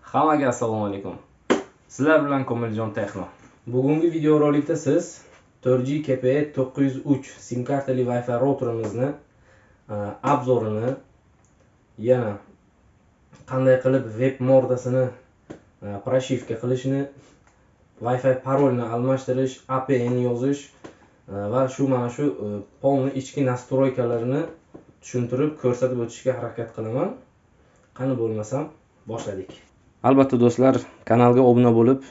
Hammaga assalomu alaykum. Sizlar bilan Komiljon Texno. Bugungi videorolikda siz 4G KPE 903 sim kartali Wi-Fi routerimizni obzorini, yana qanday qilib web mordasini proshivka qilishni, Wi-Fi parolni almashtirish, APN yozish va mana shu polni ichki nastroykalarini tushuntirib ko'rsatib o'tishga harakat qilaman. Qani bo'lmasam boshladik. Albatta do'stlar, kanalga obuna bo'lib,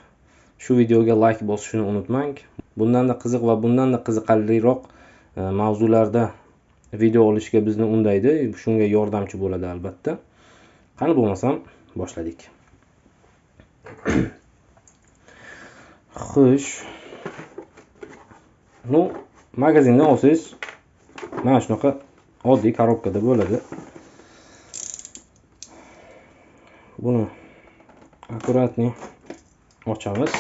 shu videoga like bosishni unutmang. Bundan da qiziq va bundan da qiziqarliroq mavzularda video olishga bizni undaydi, shunga yordamchi bo'ladi albatta. Qani bo'lmasam boshladik. Xo'sh. Magazindan olsangiz mana shunaqa oddiy korobkada bo'ladi. Buni akkuratni ochamiz.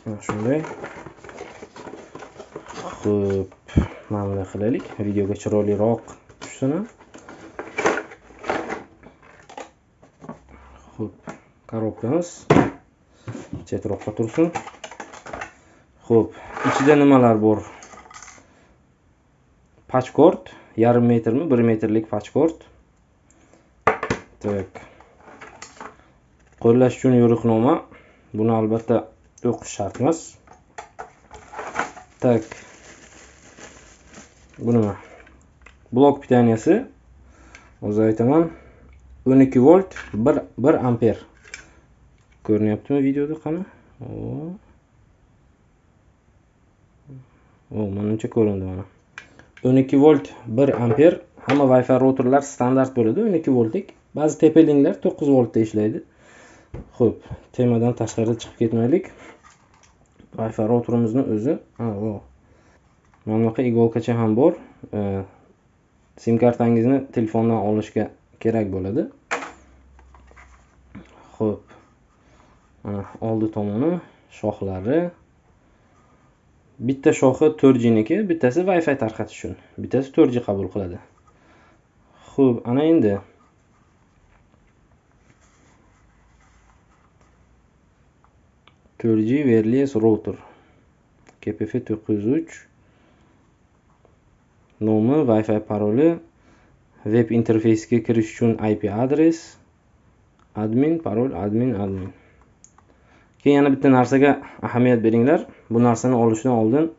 Mana shunday. Xo'p, mana bunday qilaylik. Videoga chiroyliroq tushsin. Xo'p, korobkamiz chetroqqa tursin. Xo'p, ichida nimalar bor? Pachkort, yarim metrmi, 1 metrlik pachkort. Tak. Qo'llash uchun yo'riqnoma. Buni albatta o'qish shart emas. Tak. Bu nima? Blok pitaniyasi. O'zi aytaman, 12 volt, 1 amper. Ko'rinyaptimi videoda qani? Menimcha ko'rindi mana. 12 volt 1 amper. Hamma Wi-Fi routerlar standart bo'ladi 12 voltlik. Ba'zi tepelinglar 9 voltda ishlaydi. Xo'p, temadan tashqarida chiqib ketmaylik. Wi-Fi routerimizni o'zi, mana bunaqa igolkacha ham bor. Sim kartangizni telefondan olishga kerak bo'ladi. Xo'p. Mana oldi tomoni, shoxlari. Bitta shoxi 4G niki, bittasi Wi-Fi tarqatish uchun. Bittasi 4G qabul qiladi. Xo'p, ana endi G wireless router KPF 903 nomi, Wi-Fi paroli, web interfeysiga kirish uchun IP adres, admin, parol, admin. Keyin yana bitta narsaga ahamiyat beringlar. Bu narsani olishdan oldin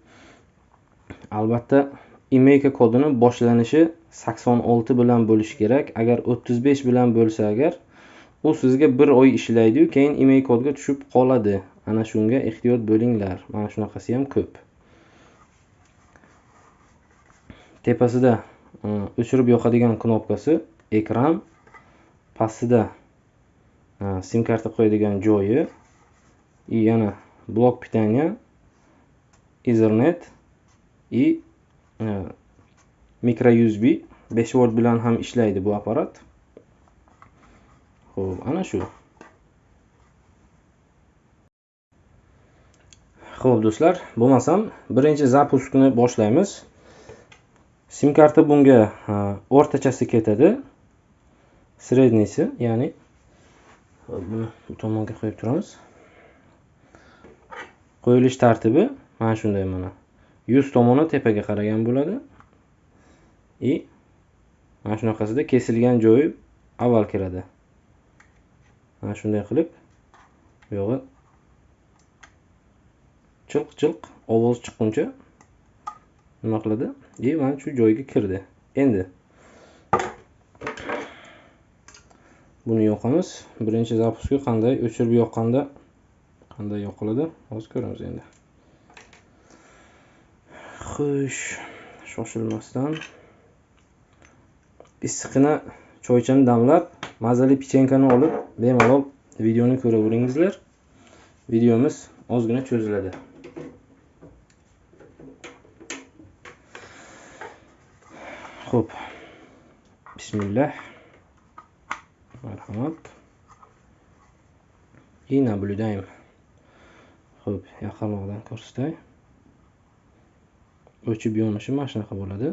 albatta email kodini boshlanishi 86 bilan bo'lishi kerak. Agar 35 bilan bo'lsa agar, u sizga 1 oy ishlaydi-yu, keyin email kodga tushib qoladi. Ana shunga ehtiyot bo'linglar. Mana shunaqasi ham ko'p. Tepasida o'chirib yoqadigan knopkasi, ekran, pastida sim karta qo'yadigan joyi, yana blok pitaniya, Ethernet и micro USB 5 volt bilan ham ishlaydi bu apparat. Xo'p, ana shu. Xo'p do'stlar, bo'lmasam birinchi zapuskni boshlaymiz. Sim karta bunga o'rtachasi ketadi. Srednisi, ya'ni buni bu tomonga qo'yib turamiz. Qo'yilish tartibi mana shunday mana. 100 tomoni tepaga qaragan bo'ladi. Mana shunaqasida kesilgan joyi avval kiradi. Mana shunday qilib bu yog'i chilq ovoz chiqquncha nima qiladi? Mana shu joyga kirdi. Endi buni yoqamiz. Birinchi zapuski qanday o'chirib yoqqanda qanday yoqiladi? Hozir ko'ramiz endi. Xo'sh, shoshilmasdan issiqini choychani damlab, mazali pichenkani olib, bemalol videoni ko'raveringizlar. Videomiz ozgina cho'ziladi. Xo'p. Bismillah. Marhamat. И наблюдаем. Xo'p, yaqinroqdan ko'rsatay. O'chib yonishi mana shunaqa bo'ladi.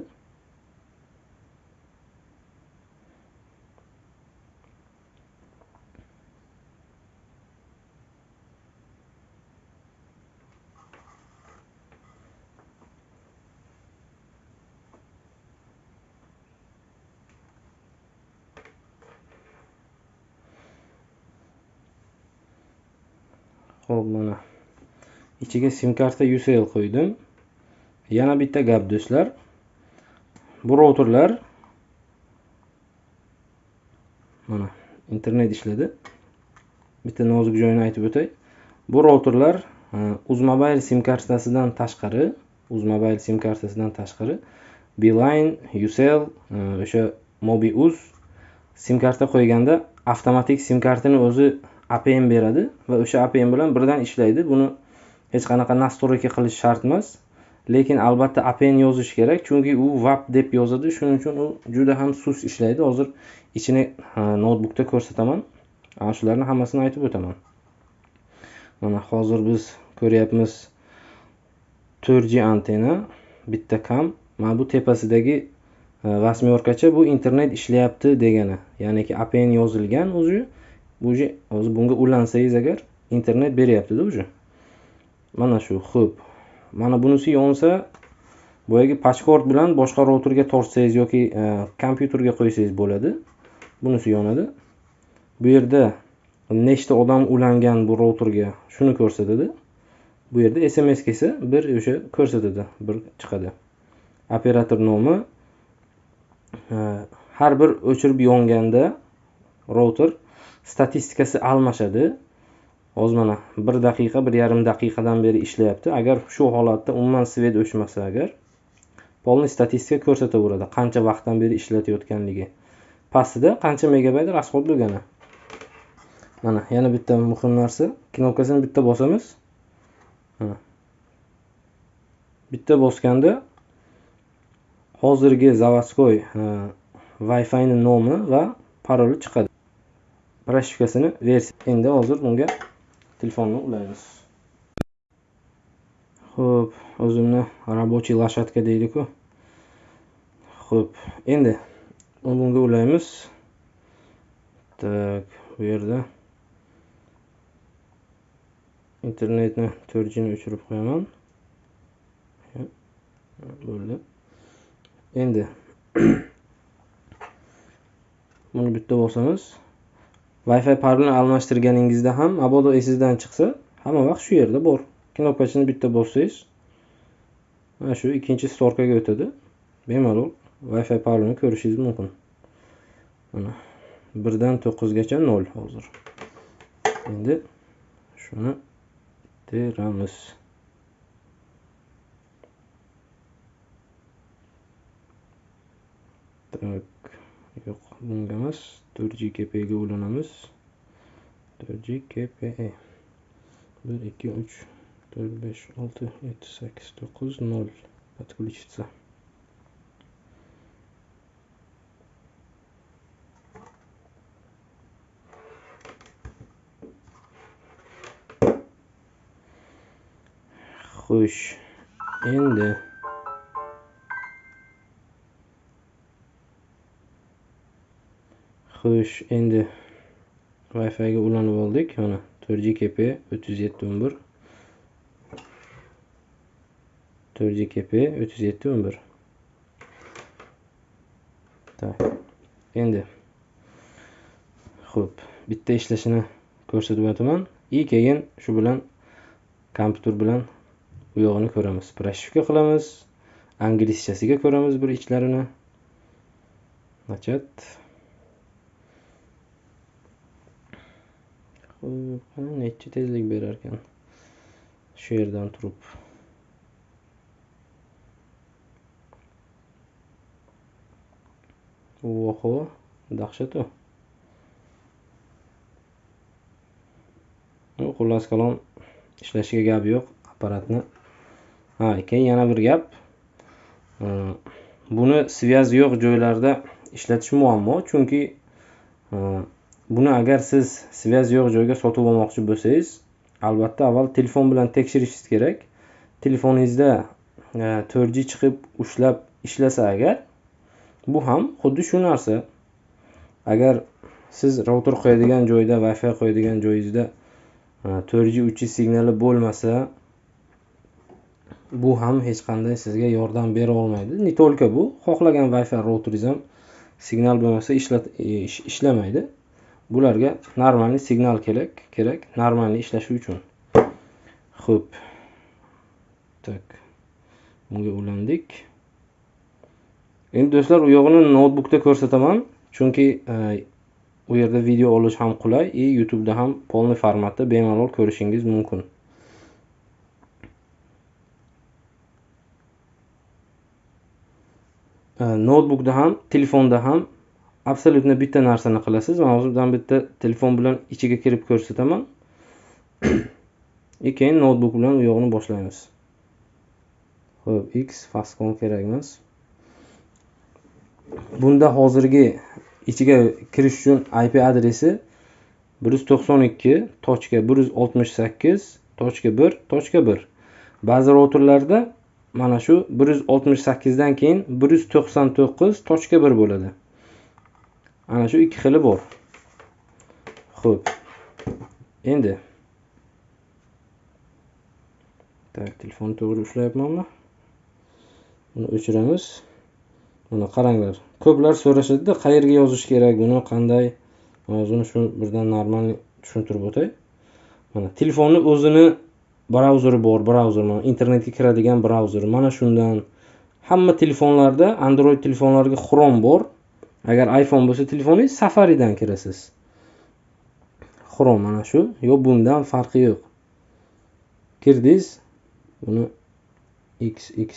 Xo'p, mana ichiga sim karta UCL qo'ydim. Yana bitta gap do'stlar. Bu routerlar mana internet ishladi. Bitta nozik joyini aytib o'tay. Bu routerlar Uzmobile sim kartasidan tashqari, Beeline, UCL, o'sha MobiUz sim karta qo'yganda avtomatik sim kartini o'zi APM beradi va o'sha APM bilan birdan ishlaydi. Buni hech qanaqa nastroyka qilish shart emas. Lekin albatta APN yozish kerak, chunki u WAP deb yozadi. Shuning uchun u juda ham sust ishlaydi. Hozir ichini notebookda ko'rsataman. Ana shularni hammasini aytib o'taman. Mana hozir biz ko'ryapmiz 4G antena, bitta kam. Mana bu tepasidagi vasmyorkacha bu internet ishlayapti degani. Ya'niki APN yozilgan o'zi bunga ulansangiz agar internet beryapti-da o'zi. Mana shu, xo'p. Mana bunisi yonsa, boyagi pachkort bilan boshqa routerga tortsangiz yoki kompyuterga qo'ysangiz bo'ladi. Bunisi yonadi. Bu yerda nechta odam ulangan bu routerga shuni ko'rsatadi. Bu yerda SMS kelsa, bir o'sha ko'rsatadi, bir chiqadi. Operator nomi. Har bir o'chirib yonganda router statistikasi almashadi. Hozir mana 1 daqiqa, 1,5 daqiqadan beri ishlayapti. Agar shu holatda umuman svet o'chmasa agar, polni statistika ko'rsataveradi, qancha vaqtdan beri ishlatayotganligi. Pastida qancha megabayt rasxod bo'lgani. Mana yana bitta muhim narsa, knopkasini bitta bosamiz. Bitta bosganda hozirgi zavodskoy Wi-Fi ning nomi va paroli chiqadi. Proshifkasini versiya. Endi hozir bunga telefonni ulaymiz. Xo'p, o'zimni рабочий lashatka deydi-ku. Xo'p, endi bunga ulaymiz. Tak, bu yerda internetni 4G ni o'chirib qo'yaman. Bo'ldi. Endi buni bitta bosamiz. Wi-Fi parolini almashtirganingizda ham mabodo esingizdan chiqsa, hamma vaqt shu yerda bor. Knopkasini bitta bossangiz, mana shu ikkinchi storkaga o'tadi. Bemalol Wi-Fi parolini ko'rishingiz mumkin. Mana 1 dan 9 gacha 0 hozir. Endi shuni teramiz. Tak, yo'q, bunga emas, 4G KPE ga ulanamiz. 4G KPE 1 2 3 4 5 6 7 8 9 0 подключиться. Xo'sh, endi Wi-Fi ga ulanib oldik. Mana 4G KPE 3711. 4G KPE 3711. Tak. Endi xo'p, bitta ishlashini ko'rsatib o'taman. Keyin shu bilan kompyuter bilan bu yog'ini ko'ramiz. Proshifka qilamiz. Anglizchasiga ko'ramiz bir ichlarini. Nachat. Necha tezlik berar ekan shu yerdan turib. Oho, dahshat u. Xullas kalom ishlashiga gap yo'q apparatni. Keyin yana bir gap. Buni svязь yo'q joylarda ishlatish muammo, chunki buni agar siz svязь yo'q joyga sotib olmoqchi bo'lsangiz, albatta avval telefon bilan tekshirishingiz kerak. Telefoningizda 4G chiqib ushlab ishlasa agar, bu ham xuddi shu narsa. Agar siz router qo'yadigan joyda, Wi-Fi qo'yadigan joyingizda 4G 3G signali bo'lmasa, bu ham hech qanday sizga yordam bera olmaydi. Ne tolka bu, xohlagan Wi-Fi routeringiz ham signal bo'lmasa ishlamaydi. Bularga normalniy signal kerak, normalniy ishlashi uchun. Xo'p. Tak. Bunga ulandik. Endi do'stlar, u yog'ini notebookda ko'rsataman, chunki u yerda video olish ham qulay, YouTube da ham polni formatda bemalol ko'rishingiz mumkin. Notebookda ham, telefonda ham absolutno bitta narsani qilasiz. Men hozirdan bitta telefon bilan ichiga kirib ko'rsataman. Keyin notebook bilan u yog'ini boshlaymiz. Xo'p, X Fastcom kerak emas. Bunda hozirgi ichiga kirish uchun IP adresi 192.168.1.1. Ba'zi routerlarda mana shu 168 dan keyin 199.1 bo'ladi. Ana shu ikki xili bor. Xo'p. Endi telefonni to'g'ri ushlayapmanmi? Buni o'chiramiz. Mana qaranglar. Ko'plar so'rashadi-da, qayerga yozish kerak, buni qanday? O'zini shu birdan normal tushuntirib o'tay. Mana telefonning o'zini brauzeri bor, mana internetga kiradigan brauzer. Mana shundan hamma telefonlarda, Android telefonlarga Chrome bor. Agar iPhone bo'lsa telefoningiz, Safari'dan kirasiz. Chrome mana shu, bundan farqi yo'q. Kirdingiz, buni XX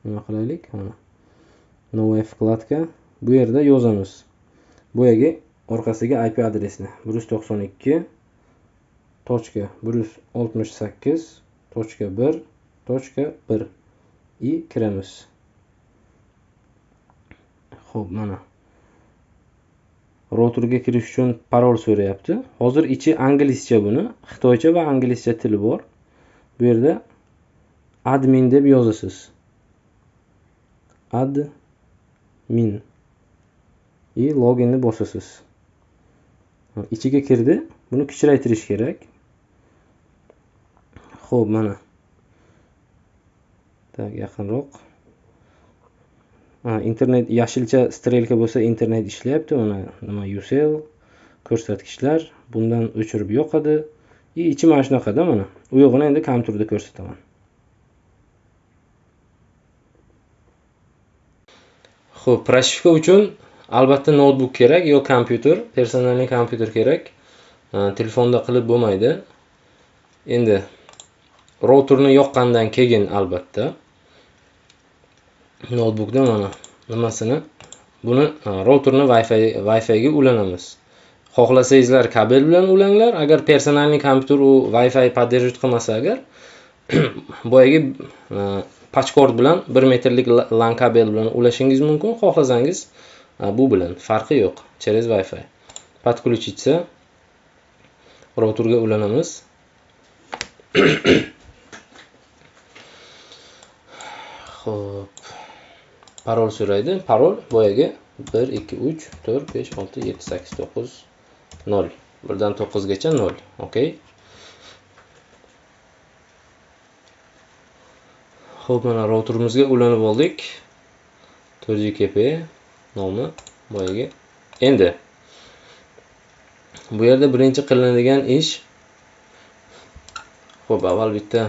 nima qilaylik? Mana новая вкладка. Bu yerda yozamiz. Bu yerga orqasiga IP adresini 192.168.1.1 kiramiz. Xo'p, mana routerga kirish uchun parol so'rayapti. Hozir ichi inglizcha, buni xitoycha va inglizcha tili bor. Bu yerda admin deb yozasiz. Admin. Loginni bosasiz. Ichiga kirdi. Buni kichraytirish kerak. Xo'p, mana. Yaqinroq. Internet yashilcha strelka bo'lsa internet ishlayapti. Mana nima UCL ko'rsatkichlar. Bundan o'chirib yoqadi. Ichi mana shunaqada mana. U yo'g'ini endi kompyuterda ko'rsataman. Xo'p, proshifka uchun albatta notebook kerak yo kompyuter, personalniy kompyuter kerak. Telefonda qilib bo'lmaydi. Endi routerni yoqqandan keyin albatta notebookda mana nimasini, buni routerni Wi-Fi ga ulanamiz. Xohlasangizlar kabel bilan ulanglar. Agar personalniy kompyuter u Wi-Fi поддерживать qilmasa agar boyagi pachkord bilan 1 metrlik LAN kabel bilan ulashingiz mumkin. Xohlasangiz bu bilan farqi yo'q. Через Wi-Fi. Подключиться routerga ulanamiz. Xo'p. Parol so'raydi. Parol boyagi 1 2 3 4 5 6 7 8 9 0. 1 dan 9 gacha 0. Okay. Xo'p, mana routerimizga ulanib oldik. 4GKP nomi boyagi. Endi bu yerda birinchi qilinadigan ish, xo'p, avval bitta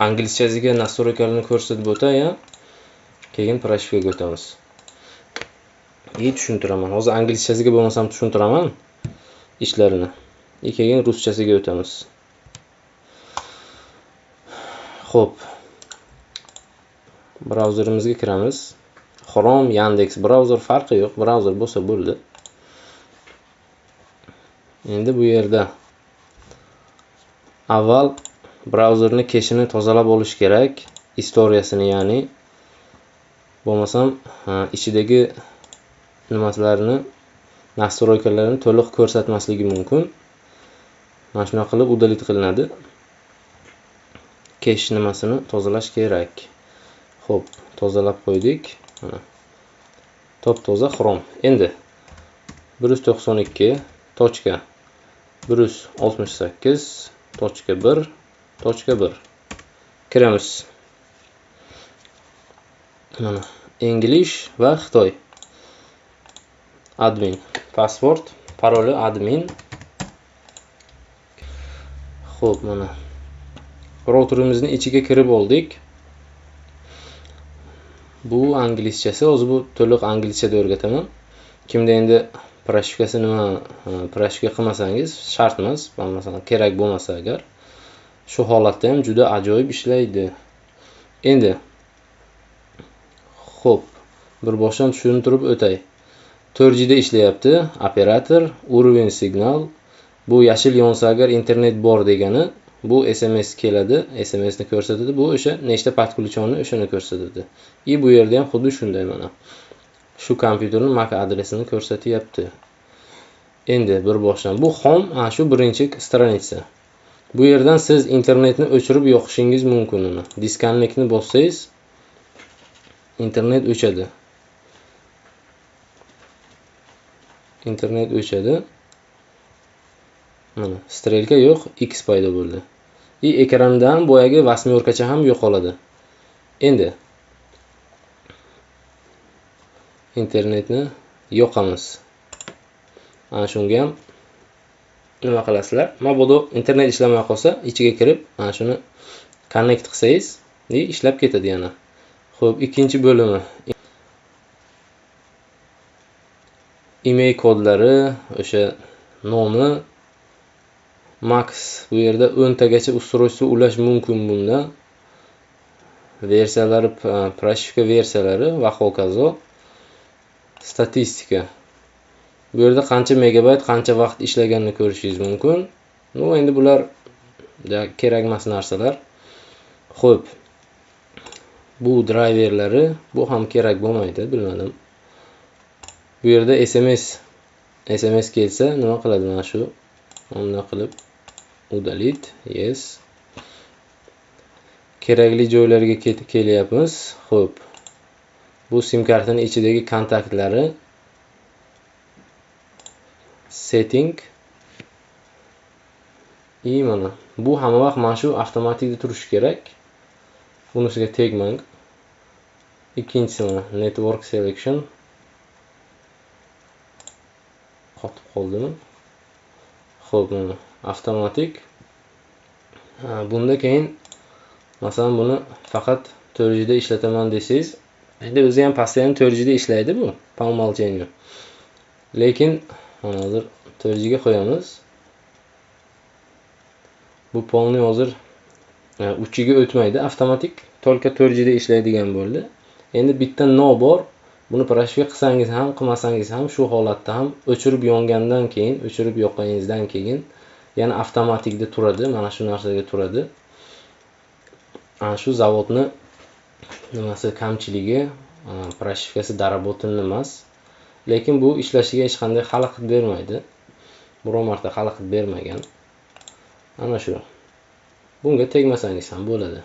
inglizchasiga настройкаларni ko'rsatib o'tay, keyin proshifkaga o'tamiz. Tushuntiraman. Hozir inglizchasiga bo'lmasam tushuntiraman ishlarini. Keyin ruschasiga o'tamiz. Xo'p. Brauzerimizga kiramiz. Chrome, Yandex brauzer farqi yo'q, brauzer bo'lsa bo'ldi. Endi bu yerda avval brauzerni keshini tozalab olish kerak, istoriyasini, ya'ni bo'lmasam ichidagi nimalarni, настройкаларni to'liq ko'rsatmasligi mumkin. Mana shuna qilib udalit qilinadi. Kesh nimasini tozalash kerak. Xo'p, tozalab qo'ydik. Mana top-toza Chrome. Endi 192.168.1.1 kiramiz. Mana English va Xitoy. Admin, password, paroli admin. Xo'p, mana routerimizning ichiga kirib oldik. Bu anglizchasi, o'zi bu to'liq anglizchada o'rgataman. Kimda endi proshifkasi nima, proshifka qilmasangiz shart emas, masalan kerak bo'lmasa agar, shu holatda ham juda ajoyib ishlaydi. Endi xo'p, bir boshdan tushuntirib o'tay. 4G da ishlayapti. Operator, уровень signal. Bu yashil yonsa agar internet bor degani, bu SMS keladi, SMS ni ko'rsatadi. Bu o'sha nechta podключенный o'shani ko'rsatadi. Bu yerda ham xuddi shunday mana. Shu kompyuterning MAC adresini ko'rsatyapti. Endi bir boshdan bu home, shu birinchi stranitsa. Bu yerdan siz internetni o'chirib yoqishingiz mumkin uni. Disconnectni bossangiz internet o'chadi. Internet o'chadi. Mana strelka yo'q, X paydo bo'ldi. Ekrandan boyagi 8 gacha ham yo'qoladi. Endi internetni yoqamiz. Ana shunga ham nima qilasizlar? Mabodo internet ishlamay qolsa, ichiga kirib, mana shuni connect qilsangiz, ishlab ketadi yana. Xo'p, ikkinchi bo'limi. Email kodlari, o'sha nomi max bu yerda 10 tagacha устройство ulash mumkin bunda. Versiyalari, proshifka versiyalari va hokazo. Statistika. Bu yerda qancha megabayt, qancha vaqt ishlaganini ko'rishingiz mumkin. Endi bular kerak emas narsalar. Xo'p. Bu driverlari, bu ham kerak bo'lmaydi, bilmadim. Bu yerda SMS kelsa, nima qiladi mana shu? Uni qilib udalid, yes. Kerakli joylarga kelyapmiz. Xo'p. Bu sim kartaning ichidagi kontaktlari, setting. Mana bu hamma vaqt mana shu avtomatikda turishi kerak. Bunisiga tegmang. Ikkinchisi mana network selection. Qotib qoldimi? Xo'p, mana avtomatik. Bunda keyin masalan buni faqat 4G da ishlataman desangiz, endi o'zi ham постоянно 4G da ishlaydi bu, по умолчанию. Lekin hozir 4G ga qo'yamiz. Bu polniy hozir 3G ga o'tmaydi, avtomatik только 4G da ishlaydigan bo'ldi. Endi bitta no bor. Buni proshifka qilsangiz ham, qilmasangiz ham shu holatda ham o'chirib yongandan keyin, o'chirib yoqqaningizdan keyin yana avtomatikda turadi, mana shu narsaga turadi. Ana shu zavodni nimasi kamchiligi, proshifkasi darabotinli emas. Lekin bu ishlashiga hech qanday xalaqit bermaydi. Biror marta xalaqit bermagan. Ana shu. Bunga tegmasangiz ham bo'ladi.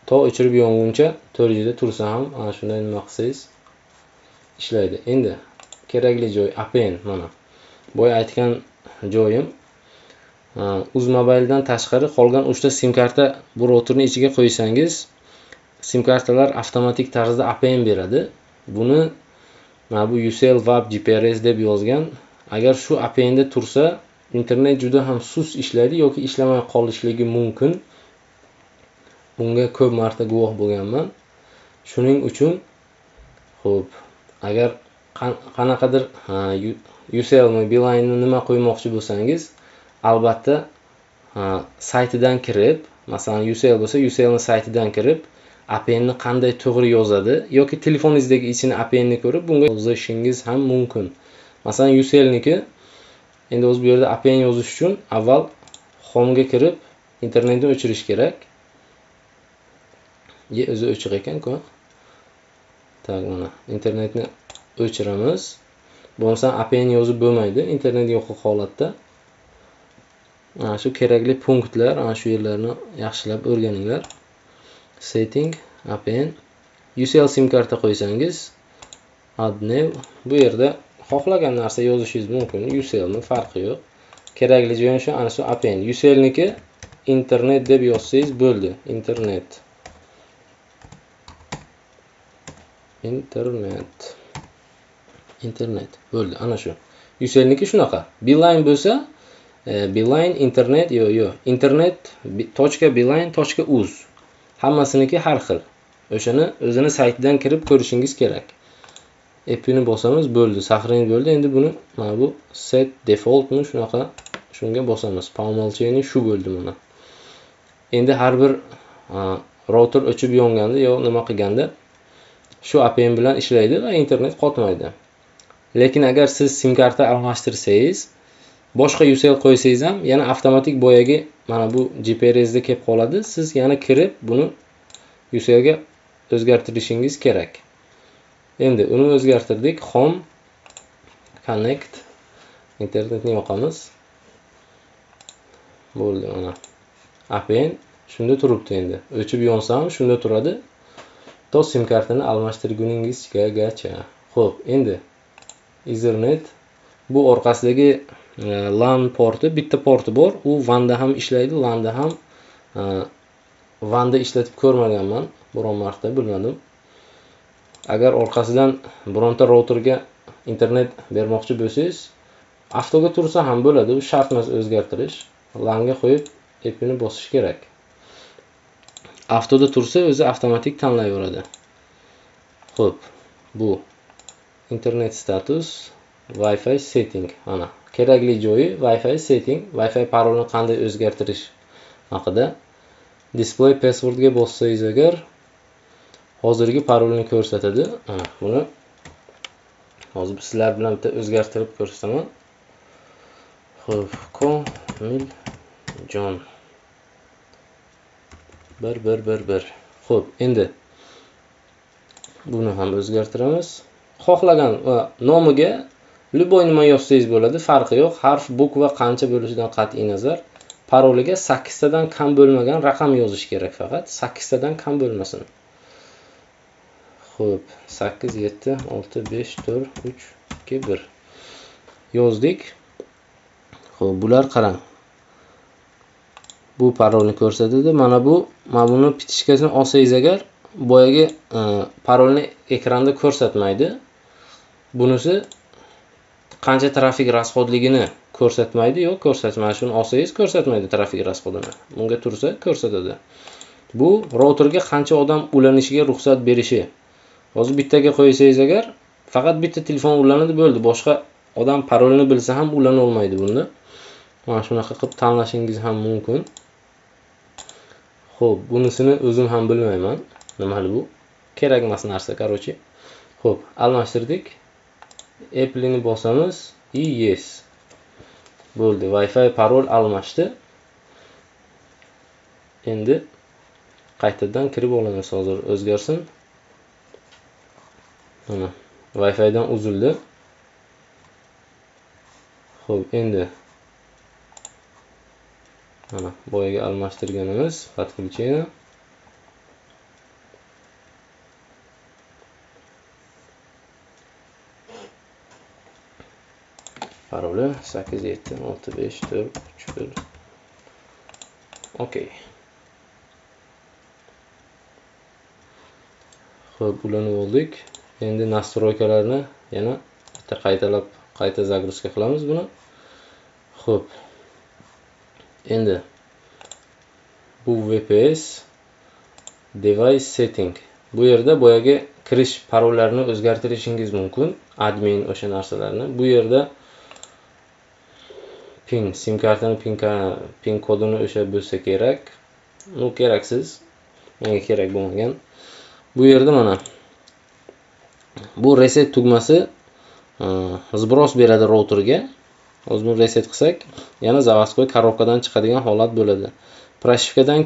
To o'chirib yonguncha 4G da tursa ham ana shunday nima qilsangiz ishlaydi. Endi kerakli joy APN mana. Boya aytgan joyim Uzmobiledan tashqari qolgan 3 ta sim karta bu routerning ichiga qo'ysangiz, sim kartalar avtomatik tarzda APN beradi. Buni mana bu UCL WAP GPRS deb yozgan. Agar shu APN da tursa, internet juda ham sus ishlaydi yoki ishlamay qolishligi mumkin. Bunga ko'p marta guvoh bo'lganman. Shuning uchun xo'p, agar qanaqadir UCL mi Beeline ni nima qo'ymoqchi bo'lsangiz, albatta saytidan kirib, masalan UCL bo'lsa, UCL ning saytidan kirib, APN ni qanday to'g'ri yozadi yoki telefoningizdagi ichini APN ni ko'rib, bunga yozishingiz ham mumkin. Masalan UCL niki endi o'z bu yerda APN yozish uchun avval home ga kirib, internetni o'chirish kerak. O'zi o'chiq ekan-ku. Tak, mana internetni o'chiramiz. Bo'lmasa APN yozib bo'lmaydi, internet yo'q holatda. Mana shu kerakli punktlar, ana shu yerlarni yaxshilab o'rganinglar. Setting, APN, UCL sim karta qo'ysangiz, add new, bu yerda xohlagan narsa yozishingiz mumkin. UCL ni farqi yo'q. Kerakli joyi shu, ana shu APN. UCL niki internet deb yozsangiz bo'ldi. Internet bo'ldi, ana shu. UCL niki shunaqa. Beeline bo'lsa, Beeline internet internet.beeline.uz hammasiniki har xil. O'shani o'zini saytidan kirib ko'rishingiz kerak. App'ini bosamiz, bo'ldi, saqlanib bo'ldi. Endi buni mana bu set defaultni shunaqa shunga bosamiz. Po umolchaniu shu bo'ldi mana. Endi har bir router o'chib yonganda yo nima qilganda shu APM bilan ishlaydi va internet qotmaydi. Lekin agar siz sim karta almashtirsangiz, boshqa UCL qo'ysangiz ham yana avtomatik boyagi mana bu GPRS'da kelib qoladi. Siz yana kirib buni UCL ga o'zgartirishingiz kerak. Endi uni o'zgartirdik. Home connect internetni yoqamiz. Bo'ldi mana. APN shunda turibdi endi. O'chib yonsa ham shunda turadi. To sim kartani almashtirguningizgacha. Xo'p, endi Ethernet bu orqasidagi LAN porti, bitta porti bor. U WANda ham ishlaydi, LANda ham. WANda ishlatib ko'rmaganman, biron marta bilmadim. Agar orqasidan bironta routerga internet bermoqchi bo'lsangiz, avtoga tursa ham bo'ladi. U shart emas o'zgartirish. LANga qo'yib app'ini bosish kerak. Avtoda tursa o'zi avtomatik tanlayveradi. Xo'p, bu internet status, Wi-Fi setting mana. Kerakli joyi Wi-Fi setting, Wi-Fi parolini qanday o'zgartirish haqida. Display password ga bossangiz agar hozirgi parolni ko'rsatadi. Mana buni hozir sizlar bilan bitta o'zgartirib ko'rsataman. Xo'p, Komiljon 1. Xo'p, endi buni ham o'zgartiramiz. Xohlagan va nomiga любой nima yozsangiz bo'ladi, farqi yo'q. Harf, bukva qancha bo'lishidan qat'iy nazar. Paroliga 8 tadan kam bo'lmagan raqam yozish kerak faqat. 8 tadan kam bo'lmasin. Xo'p, 8 7 6 5 4 3 2 1 yozdik. Xo'p, bular qarang. Bu parolni ko'rsatadi. Mana buni pitishkasini olsangiz agar boyagi parolni ekranda ko'rsatmaydi. Bunisi qancha trafik rasxodligini ko'rsatmaydi, yo'q ko'rsatmaydi. Shuni olsangiz ko'rsatmaydi trafik rasxodini. Bunga tursa ko'rsatadi. Bu routerga qancha odam ulanishiga ruxsat berishi. Hozir bittaga qo'ysangiz agar faqat bitta telefon ulanadi, bo'ldi. Boshqa odam parolni bilsa ham ulana olmaydi bunda. Mana shunaqa qilib tanlashingiz ham mumkin. Xo'p, bunisini o'zim ham bilmayman. Nimali bu? Kerak emas narsa, qarochi. Xo'p, almashtirdik. App'ini bosamiz. Yes. Bo'ldi, Wi-Fi parol almashdi. Endi qaytadan kirib olamiz, hozir o'zgarsin. Mana Wi-Fi dan uzildi. Xo'p, endi mana boyaga almashtirganimiz подключение. Paroli 8 7 6 5 4 3 1. Okey. Xo'p, ulanib oldik. Endi настройкаларni yana bitta qayta загрузка qilamiz buni. Xo'p. Endi bu VPS device setting. Bu yerda boyagi kirish parollarini o'zgartirishingiz mumkin. Admin o'sha narsalarni. Bu yerda pin, sim kartani pin kodini o'sha bo'lsa kerak. Bu keraksiz. Menga kerak bo'lmagan. Bu yerda mana bu reset tugmasi zbros beradi routerga. Hozir buni reset qilsak, yana заводской коробкаdan chiqadigan holat bo'ladi. Proshivkadan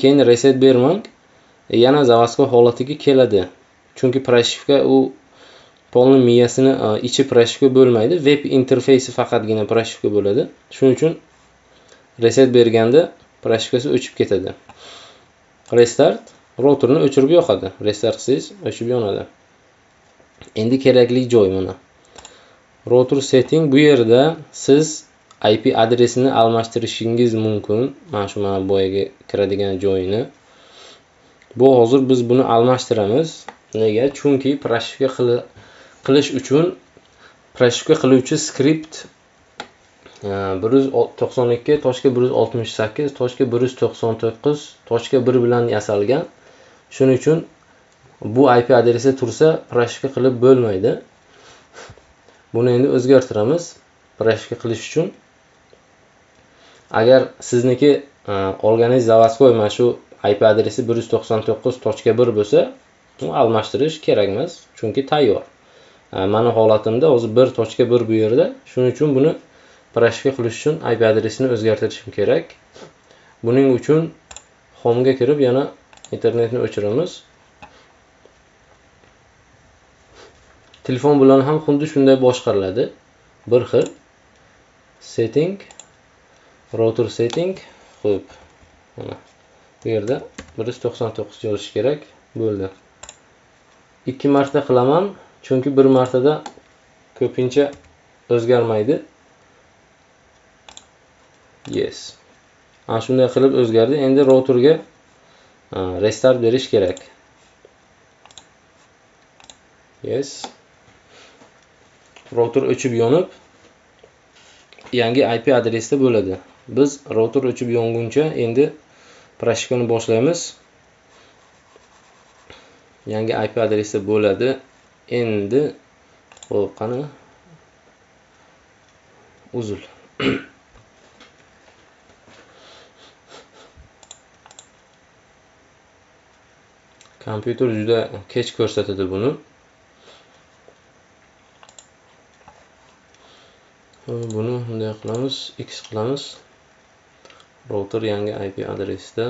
keyin reset bermang, yana заводской holatiga keladi. Chunki proshivka u polni miyasini ichi proshivka bo'lmaydi, web interfeysi faqatgina proshivka bo'ladi. Shuning uchun reset berganda proshivkasi o'chib ketadi. Restart routerni o'chirib yoqadi. Restart qilsangiz o'chib yonadi. Endi kerakli joy mana. Router setting, bu yerda siz IP adresini almashtirishingiz mumkin. Mana boyaga kiradigan joyini. Bu hozir biz buni almashtiramiz. Nega? Chunki proshivka qilish uchun proshivka qiluvchi skript 192.168.199.1 bilan yasalgan. Shuning uchun bu IP adresi tursa proshifka qilib bo'lmaydi. Buni endi o'zgartiramiz proshifka qilish uchun. Agar sizniki olganingiz zavodskoy mana shu IP adresi 199.1 bo'lsa, uni almashtirish kerak emas, chunki tayyor. Mana holatimda hozir 1.1 bu yerda. Shuning uchun buni proshifka qilish uchun IP adresini o'zgartirishim kerak. Buning uchun home ga kirib yana internetni o'chiramiz. Telefon bilan ham xuddi shunday boshqariladi. Bir xil setting, router setting. Xo'p. Mana bu yerda 199 yozish kerak. Bo'ldi. 2 marta qilaman, chunki bir martada ko'pincha o'zgarmaydi. Yes. Ana shunday qilib o'zgardi. Endi routerga restart berish kerak. Yes. Router o'chib yonib yangi IP adresda bo'ladi. Biz router o'chib yonguncha endi proshifkani boshlaymiz. Yangi IP adresda bo'ladi. Endi xo'p, qani uzil. Kompyuter juda kech ko'rsatadi buni. Buni bunday qilamiz, X qilamiz. Router yangi IP adresda.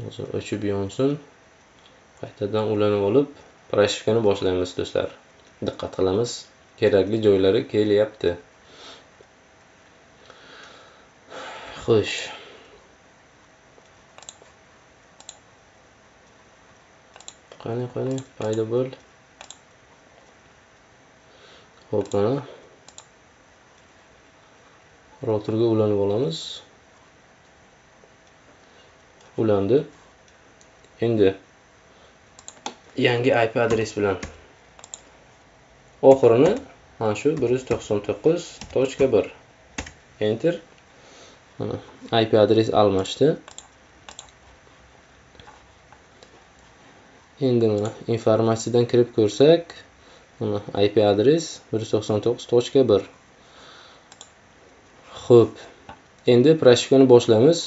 Hozir o'chib yonsin. Qaytadan ulanib olib, proshifkani boshlaymiz do'stlar. Diqqat qilamiz. Kerakli joylari kelyapti. Xo'sh. Qani paydo bo'l. Xo'p, mana routerga ulanib olamiz. Ulandi. Endi yangi IP adres bilan oxirini mana shu 199.1 enter. Mana IP adres almashdi. Endi mana informatsiyadan kirib ko'rsak, mana IP adres 199.1. Xo'p. Endi proshifkani boshlaymiz.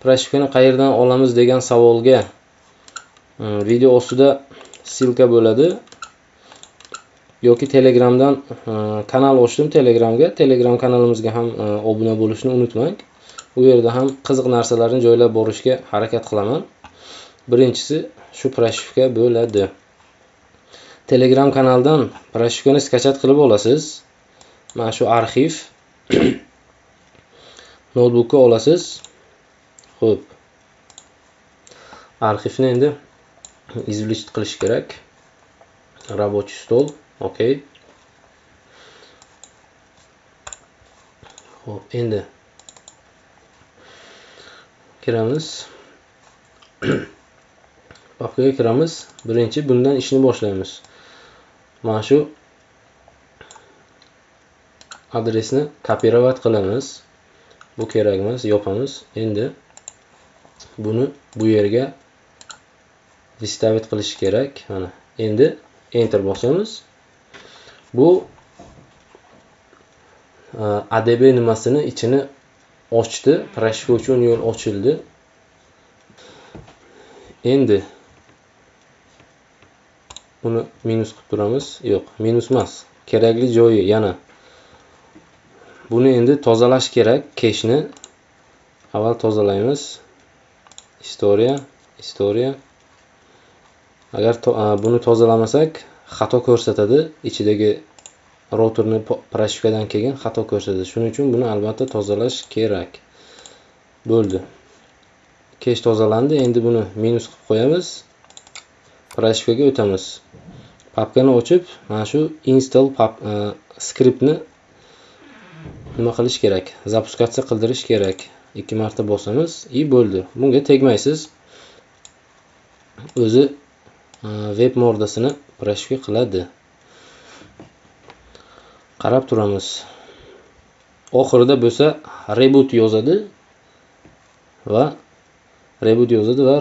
Proshifkani qayerdan olamiz degan savolga video ostida silka bo'ladi. Yoki Telegramdan kanal ochdim Telegramga. Telegram kanalimizga ham obuna bo'lishni unutmang. U yerda ham qiziq narsalarni joylab borishga harakat qilaman. Birinchisi shu proshifka bo'ladi. Telegram kanaldan proshifkani skachat qilib olasiz. Mana shu arxiv notebookka olasiz. Xo'p. Arxivni endi извлечь qilish kerak. Рабочий стол. Okey. Xo'p, endi kiramiz. Papkaga kiramiz. Birinchi bundan ishni boshlaymiz. Mana shu adresni kopirovat qilamiz. Bu kerak emas, yopamiz. Endi buni bu yerga vystavить qilish kerak. Mana endi enter bosamiz. Bu ADB nimasini ichini ochdi. Proshifka uchun yo'l ochildi. Endi buni minus qilib turamiz. Yo'q, minus emas. Kerakli joyi yana. Buni endi tozalash kerak. Keshni avval tozalaymiz. Historia. Agar buni tozalamasak, xato ko'rsatadi. Ichidagi routerni proshifkadan kelgan xato ko'rsatadi. Shuning uchun buni albatta tozalash kerak. Bo'ldi. Kesh tozalandi. Endi buni minus qilib qo'yamiz. Proshifkaga o'tamiz. Papkani ochib, mana shu install scriptni nima qilish kerak? Zapuskatsiya qildirish kerak. 2 marta bosamiz. Bo'ldi. Bunga tegmaysiz. O'zi web mordasini proshifka qiladi. qarab turamiz. Oxirida bo'lsa reboot yozadi va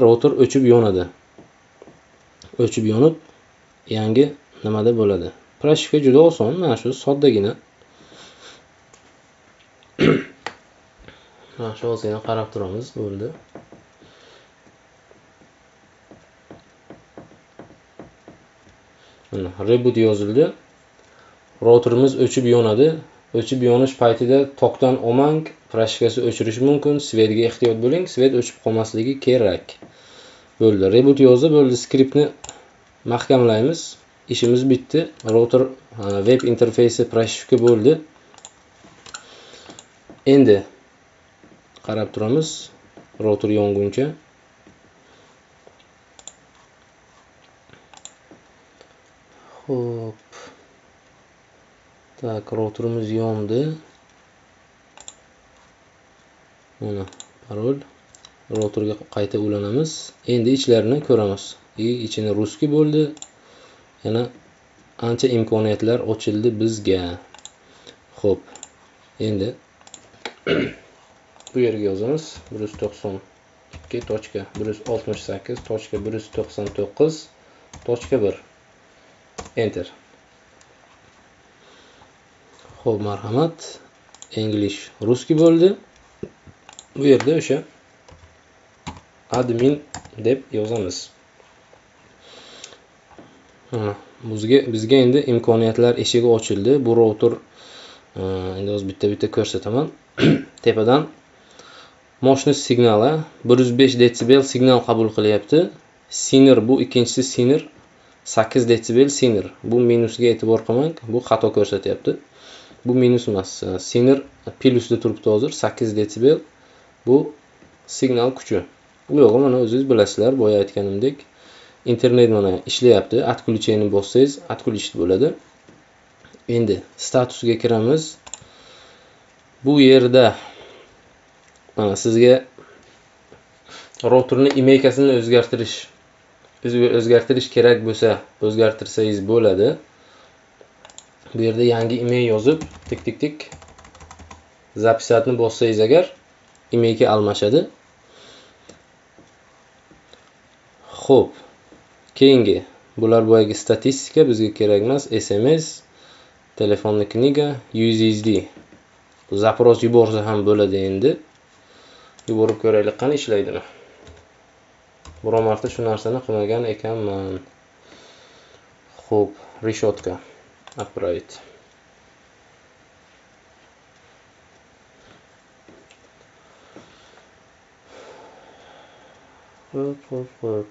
router o'chib yonadi. O'chib yonib yangi nimada bo'ladi. Pрошивка juda oson, mana shu soddagina. Mana shu ozgina qarab turamiz, bo'ldi. Mana reboot yozildi. Routerimiz o'chib yonadi. O'chib yonish paytida tokdan olmang, pрошивкасы o'chirishi mumkin. Svetga ehtiyot bo'ling, svet o'chib qolmasligi kerak. Bo'ldi. Reboot yozdi, bo'ldi. Skriptni mahkamlaymiz. İşimiz bitti. Router web interfeysi pрошивка bo'ldi. Endi qarab turamiz router yonguncha. Hop. Tak, routerimiz yondi. Mana parol. Routerga qayta ulanamiz. Endi ichlarini ko'ramiz. İçini ruski bo'ldi. Yana ancha imkoniyatlar ochildi bizga. Xo'p. Endi bu yerga yozamiz. 192.168.199.1. Enter. Xo'p, marhamat. English ruski bo'ldi. Bu yerda o'sha admin deb yozamiz. Bizga endi imkoniyatlar eshigi ochildi. Bu router endi o'z bitta ko'rsataman. Tepadan mощность signali 105 desibel signal qabul qilyapti. Sinir bu ikkinchisi sinir 8 desibel sinir. Bu minusga e'tibor qilmang, bu xato ko'rsatyapti. Bu minus emas. Sinir plusda turibdi hozir 8 desibel. Bu signal kuchi. Bu yo'g'i mana o'zingiz bilasizlar, boya aytganimdek. Internet mana ishlayapti. Отключение bossangiz, отключить bo'ladi. Endi statusga kiramiz. Bu yerda mana sizga routerni imeykasini o'zgartirish kerak bo'lsa, o'zgartirsangiz bo'ladi. Bu yerda yangi imey yozib, tik zapisatni bossangiz agar imeyga almashadi. Xo'p. Keyingi bular boyagi statistika bizga kerak emas. SMS, telefonni kniga, USSD. Zaпрос yuborsa ham bo'ladi endi. Yuborib ko'raylik qani ishlaydimi. Biror marta shu narsani qilmagan ekanman. Xo'p, reshotka. Отправить. Xo'p.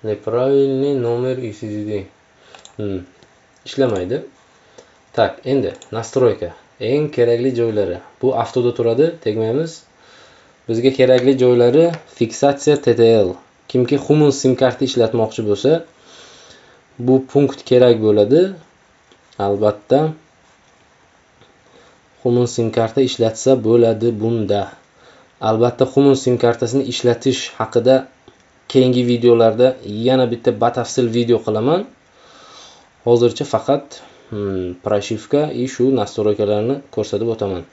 Неправильный номер USSD. Ishlamaydi. Tak, endi настройка. Eng kerakli joylari. Bu avtoda turadi, tegmaymiz. Bizga kerakli joylari fiksatsiya TTL. Kimki Human sim karta ishlatmoqchi bo'lsa, bu punkt kerak bo'ladi. Albatta Human sim karta ishlatsa bo'ladi bunda. Albatta Human sim kartasini ishlatish haqida keyingi videolarda yana bitta batafsil video qilaman. Hozircha faqat pрошивка shu настройкаларni ko'rsatib o'taman.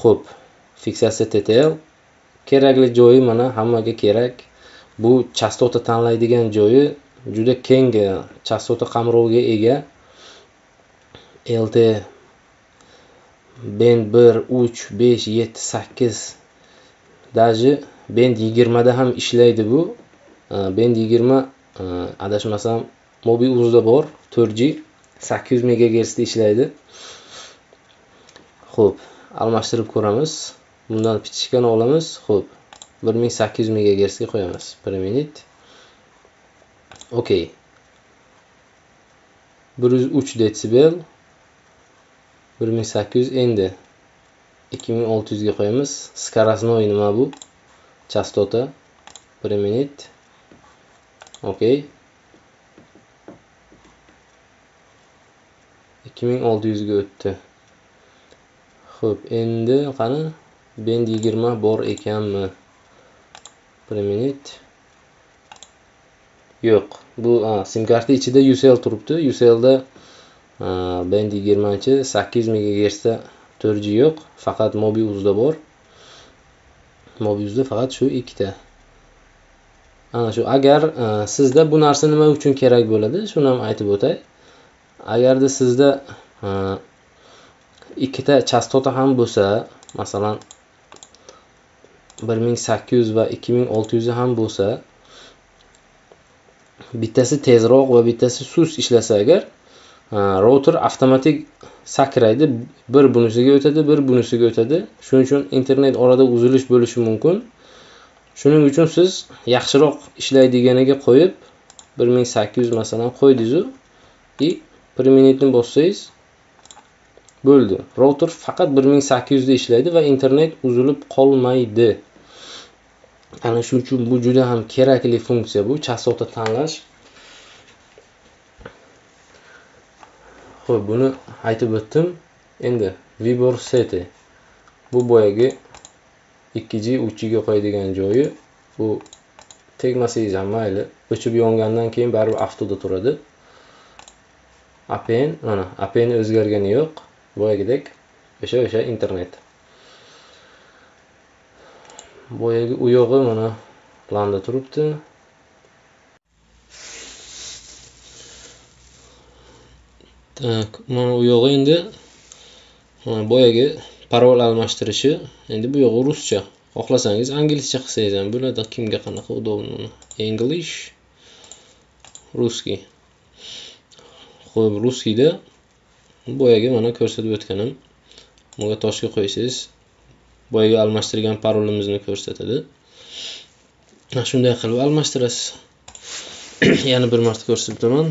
Xo'p, fiksatsiya TTL kerakli joyi mana hammaga kerak. Bu chastota tanlaydigan joyi juda keng chastota qamroviga ega. LT band 1, 3, 5, 7, 8 даже band 20 da ham ishlaydi bu. Band 20 adashmasam Mobiuzda bor, 4G 800 MHz da ishlaydi. Xo'p, almashtirib ko'ramiz. Bundan pichkani olamiz. Xo'p, 1800 MHz ga qo'yamiz. 1 minut. Okay. 103 desibel 1800 endi 2600 ga qo'yamiz. Скоростной nima bu? Chastota 1 minut. Okay. 2600 ga o'tdi. Xo'p, endi qani band 20 bor ekanmi? 1 minut. Yo'q. Bu sim karta ichida UCL turibdi. UCL da Band 20 800 MHz da 4G yo'q, faqat Mobius'da bor. Mobius'da faqat shu ikkita. Ana shu, agar sizda bu narsa nima uchun kerak bo'ladi, shuni ham aytib o'tay. Agarda sizda ikkita chastota ham bo'lsa, masalan 1800 va 2600 ham bo'lsa, bittasi tezroq va bittasi sust ishlasa agar, router avtomatik sakraydi, bir bunisiga o'tadi, bir bunisiga o'tadi. Shuning uchun internet orada uzilish bo'lishi mumkin. Shuning uchun siz yaxshiroq ishlaydiganiga qo'yib 1800 masalan qo'ydingiz и preminutni bossangiz bo'ldi. Router faqat 1800 da ishlaydi va internet uzilib qolmaydi. Ana shuning uchun bu juda ham kerakli funksiya, bu chastota tanlash. Xo'p, buni aytib o'tdim. Endi Vibor seti. Bu boyagi 2G, 3G ga qo'yadigan joyi. Bu tegmasangiz ham mayli, o'chib yongandan keyin baribir avtoda turadi. APN, mana APN o'zgargani yo'q. Boyagidek o'sha internet. Boyagi u yog'i mana planda turibdi. Tak, mana u yog'i endi boyagi parol almashtirishi. Endi bu yog'i ruscha. Xohlasangiz inglizcha qilsangiz ham bo'ladi, kimga qanaqa udobno. English, ruskiy. Xo'p, ruskiyda boyagi mana ko'rsatib o'tganim. Bunga toshga qo'ysangiz, boyagi almashtirgan parolimizni ko'rsatadi. Shunday qilib almashtirasiz. Yana bir marta ko'rsatib o'taman.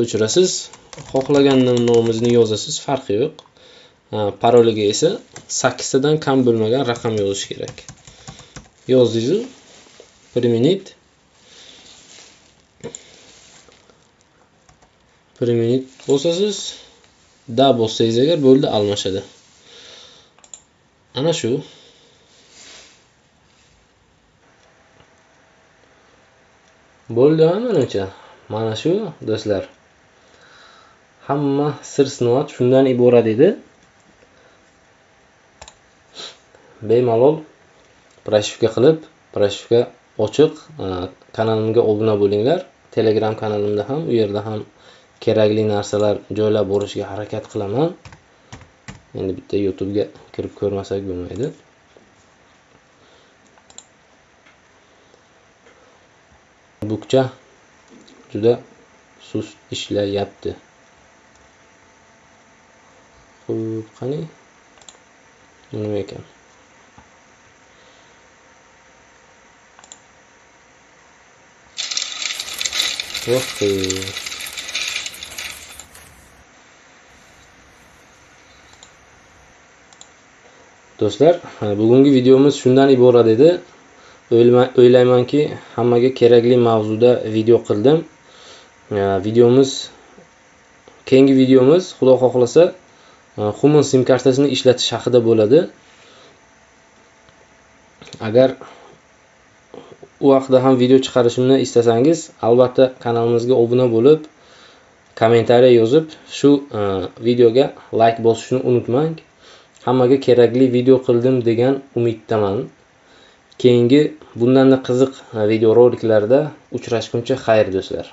O'chirasiz, xohlagan nomimizni yozasiz, farqi yo'q. Paroliga esa 8 tadan kam bo'lmagan raqam yozish kerak. Yozdingiz, preminut bosasiz, da bossangiz agar bo'ldi, almashadi. Ana shu. Bo'ldi menimcha. Mana shu do'stlar. Hamma sir-sinovat shundan iborat edi. Bemalol proshivka qilib, proshivka ochiq, kanalimga obuna bo'linglar. Telegram kanalimda ham, u yerda ham kerakli narsalar joylab borishga harakat qilaman. Endi bitta YouTube ga kirib ko'rmasak bo'lmaydi. Bukcha juda sust ishlayapti. Xo'p, qani? Nima ekan? Do'stlar, bugungi videomiz shundan iborat edi. O'ylaymanki, hammaga kerakli mavzuda video qildim. Keyingi videomiz, Xudo xohlasa, Human sim kartasini ishlatish haqida bo'ladi. Agar u haqida ham video chiqarishimni istasangiz, albatta kanalimizga obuna bo'lib, kommentariya yozib, shu videoga like bosishni unutmang. Hammaga kerakli video qildim degan umiddaman. Keyingi bundan qiziq video roliklarda uchrashguncha xayr do'stlar.